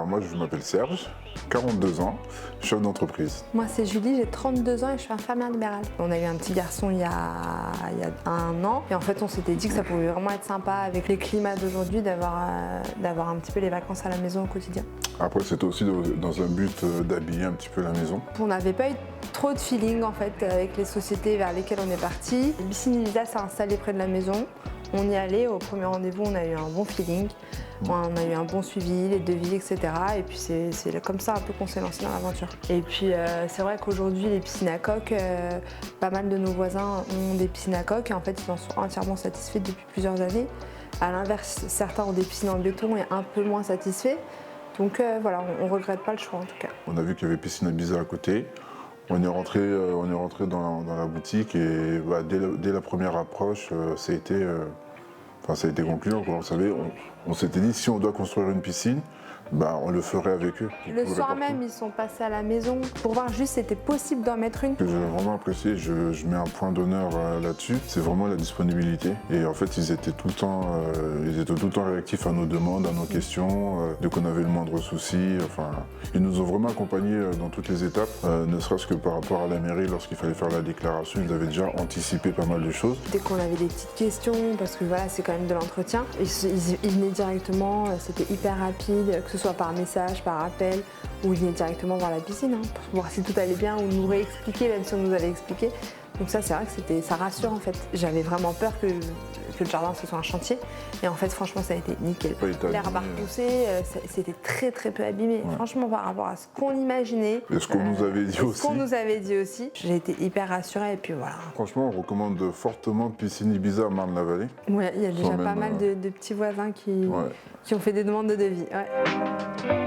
Alors moi, je m'appelle Serge, 42 ans, chef d'entreprise. Moi, c'est Julie, j'ai 32 ans et je suis infirmière libérale. On a eu un petit garçon il y a 1 an. Et en fait, on s'était dit que ça pouvait vraiment être sympa avec les climats d'aujourd'hui d'avoir un petit peu les vacances à la maison au quotidien. Après, c'était aussi dans un but d'habiller un petit peu la maison. On n'avait pas eu trop de feeling en fait avec les sociétés vers lesquelles on est parti. Piscine Ibiza s'est installée près de la maison. On y allait, au premier rendez-vous, on a eu un bon feeling. On a eu un bon suivi, les devis, etc. Et puis c'est comme ça un peu qu'on s'est lancé dans l'aventure. Et puis c'est vrai qu'aujourd'hui, les piscines à coque, pas mal de nos voisins ont des piscines à coque et en fait ils en sont entièrement satisfaits depuis plusieurs années. À l'inverse, certains ont des piscines en béton et un peu moins satisfaits. Donc voilà, on ne regrette pas le choix en tout cas. On a vu qu'il y avait piscine Ibiza à côté. On est rentré dans la boutique et dès la première approche, ça a été concluant. Vous savez, on s'était dit si on doit construire une piscine, on le ferait avec eux. Le soir même, ils sont passés à la maison pour voir juste si c'était possible d'en mettre une. Ce que j'ai vraiment apprécié, je mets un point d'honneur là-dessus, c'est vraiment la disponibilité. Et en fait, ils étaient tout le temps réactifs à nos demandes, à nos questions, dès qu'on avait le moindre souci. Enfin, ils nous ont vraiment accompagnés dans toutes les étapes, ne serait-ce que par rapport à la mairie, lorsqu'il fallait faire la déclaration, ils avaient déjà anticipé pas mal de choses. Dès qu'on avait des petites questions, parce que voilà, c'est quand même de l'entretien, ils venaient directement, c'était hyper rapide, que ce soit par message, par appel, ou ils venaient directement voir la piscine, pour voir si tout allait bien, ou nous réexpliquer, même si on nous avait expliqué. Donc ça, c'est vrai que ça rassure en fait. J'avais vraiment peur que le jardin ce soit un chantier, et en fait, franchement, ça a été nickel. L'herbe a repoussé, c'était très très peu abîmé. Ouais. Franchement, par rapport à ce qu'on imaginait, et ce qu'on nous avait dit aussi. J'ai été hyper rassurée, et puis voilà. Franchement, on recommande fortement Piscine Ibiza à Marne-la-Vallée. Ouais, il y a déjà pas mal de petits voisins qui ont fait des demandes de devis. Ouais.